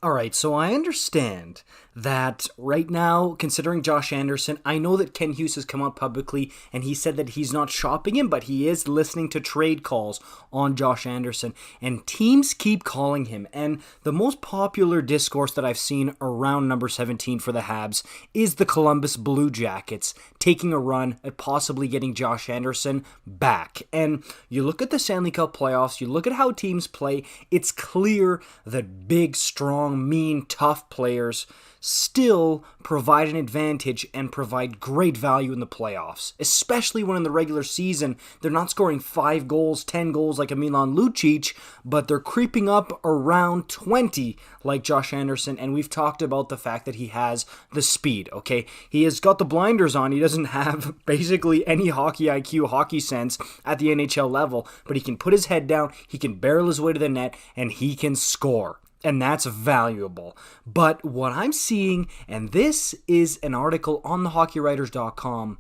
All right, so I understand that right now, considering Josh Anderson, I know that Ken Hughes has come out publicly and he said that he's not shopping him, but he is listening to trade calls on Josh Anderson, and teams keep calling him. And the most popular discourse that I've seen around number 17 for the Habs is the Columbus Blue Jackets taking a run at possibly getting Josh Anderson back. And you look at the Stanley Cup playoffs, you look at how teams play, it's clear that big, strong, mean, tough players still provide an advantage and provide great value in the playoffs, especially when in the regular season they're not scoring 5 goals, 10 goals like a Milan Lucic, but they're creeping up around 20 like Josh Anderson, and we've talked about the fact that he has the speed, okay? He has got the blinders on, he doesn't have basically any hockey IQ, hockey sense at the NHL level, but he can put his head down, he can barrel his way to the net, and he can score. And that's valuable. But what I'm seeing, and this is an article on thehockeywriters.com,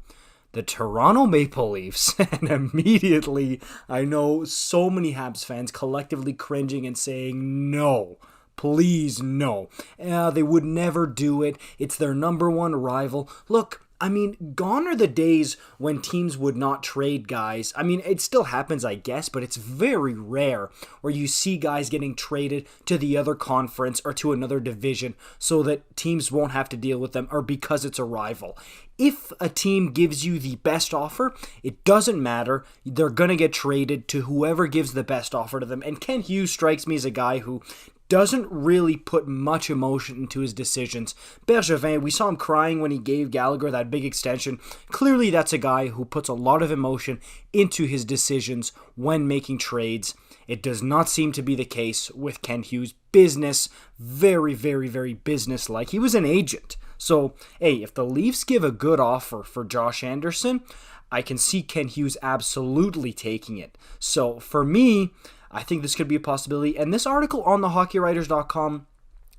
the Toronto Maple Leafs, and immediately I know so many Habs fans collectively cringing and saying, no, please no. They would never do it. It's their number one rival. Look, I mean, gone are the days when teams would not trade guys. I mean, it still happens, I guess, but it's very rare where you see guys getting traded to the other conference or to another division so that teams won't have to deal with them or because it's a rival. If a team gives you the best offer, it doesn't matter. They're going to get traded to whoever gives the best offer to them. And Ken Hughes strikes me as a guy who doesn't really put much emotion into his decisions. Bergevin, we saw him crying when he gave Gallagher that big extension. Clearly, that's a guy who puts a lot of emotion into his decisions when making trades. It does not seem to be the case with Ken Hughes. Business, very, very, very business-like. He was an agent. So, hey, if the Leafs give a good offer for Josh Anderson, I can see Ken Hughes absolutely taking it. So, for me, I think this could be a possibility. And this article on thehockeywriters.com,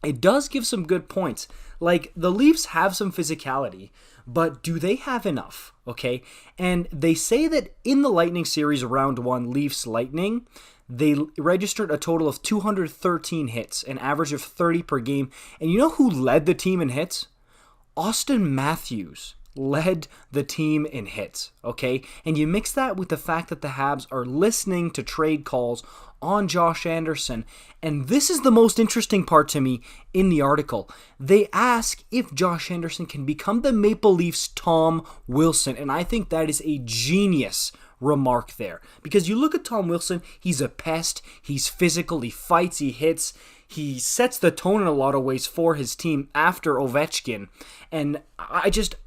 it does give some good points. Like, the Leafs have some physicality, but do they have enough? Okay? And they say that in the Lightning series round 1, Leafs Lightning, they registered a total of 213 hits, an average of 30 per game. And you know who led the team in hits? Auston Matthews led the team in hits, okay? And you mix that with the fact that the Habs are listening to trade calls on Josh Anderson, and this is the most interesting part to me in the article. They ask if Josh Anderson can become the Maple Leafs' Tom Wilson, and I think that is a genius remark there. Because you look at Tom Wilson, he's a pest, he's physical, he fights, he hits, he sets the tone in a lot of ways for his team after Ovechkin. And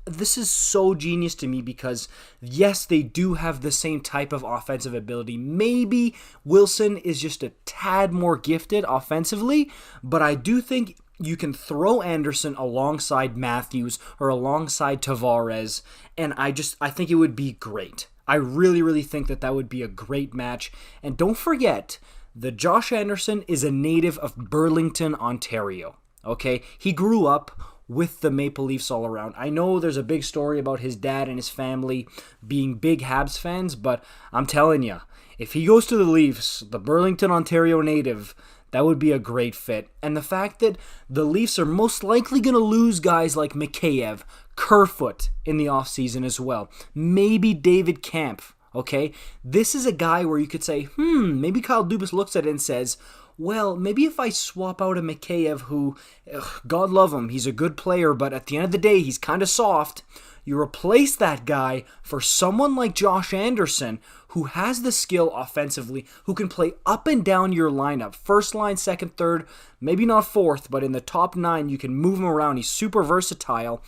this is so genius to me because, yes, they do have the same type of offensive ability. Maybe Wilson is just a tad more gifted offensively, but I do think you can throw Anderson alongside Matthews or alongside Tavares, and I think it would be great. I really, really think that would be a great match. And don't forget that Josh Anderson is a native of Burlington, Ontario. Okay? He grew up with the Maple Leafs all around. I know there's a big story about his dad and his family being big Habs fans, but I'm telling you, if he goes to the Leafs, the Burlington, Ontario native, that would be a great fit. And the fact that the Leafs are most likely going to lose guys like Mikheyev, Kerfoot in the offseason as well. Maybe David Kampf, okay? This is a guy where you could say, maybe Kyle Dubas looks at it and says, well, maybe if I swap out a Mikheyev who, God love him, he's a good player, but at the end of the day, he's kind of soft. You replace that guy for someone like Josh Anderson, who has the skill offensively, who can play up and down your lineup. First line, second, third, maybe not fourth, but in the top 9, you can move him around. He's super versatile,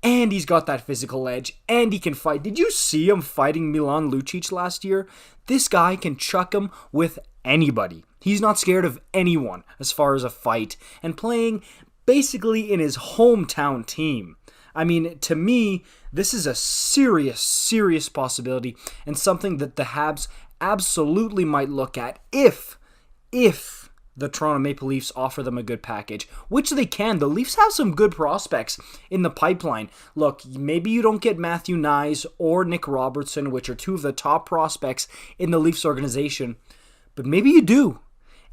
and he's got that physical edge, and he can fight. Did you see him fighting Milan Lucic last year? This guy can chuck him with anybody. He's not scared of anyone as far as a fight, and playing basically in his hometown team. I mean, to me, this is a serious, serious possibility and something that the Habs absolutely might look at if the Toronto Maple Leafs offer them a good package, which they can. The Leafs have some good prospects in the pipeline. Look, maybe you don't get Matthew Nyes or Nick Robertson, which are two of the top prospects in the Leafs organization, but maybe you do.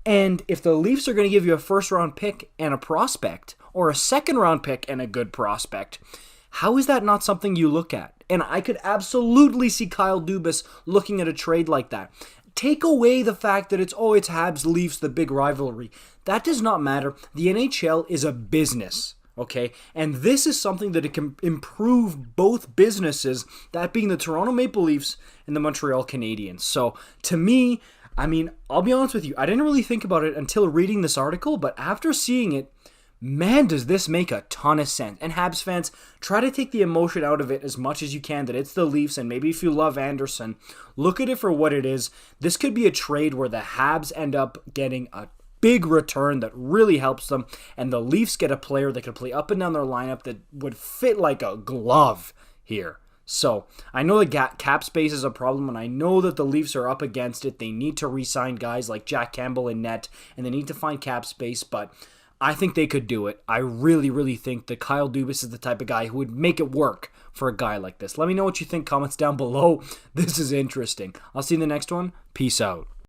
And if the Leafs are going to give you a first-round pick and a prospect, or a second-round pick and a good prospect, how is that not something you look at? And I could absolutely see Kyle Dubas looking at a trade like that. Take away the fact that it's Habs, Leafs, the big rivalry. That does not matter. The NHL is a business, okay? And this is something that it can improve both businesses, that being the Toronto Maple Leafs and the Montreal Canadiens. So, to me, I mean, I'll be honest with you, I didn't really think about it until reading this article, but after seeing it, man, does this make a ton of sense. And Habs fans, try to take the emotion out of it as much as you can that it's the Leafs, and maybe if you love Anderson, look at it for what it is. This could be a trade where the Habs end up getting a big return that really helps them, and the Leafs get a player that can play up and down their lineup that would fit like a glove here. So, I know the cap space is a problem, and I know that the Leafs are up against it. They need to re-sign guys like Jack Campbell in net, and they need to find cap space, but I think they could do it. I really, really think that Kyle Dubas is the type of guy who would make it work for a guy like this. Let me know what you think. Comments down below. This is interesting. I'll see you in the next one. Peace out.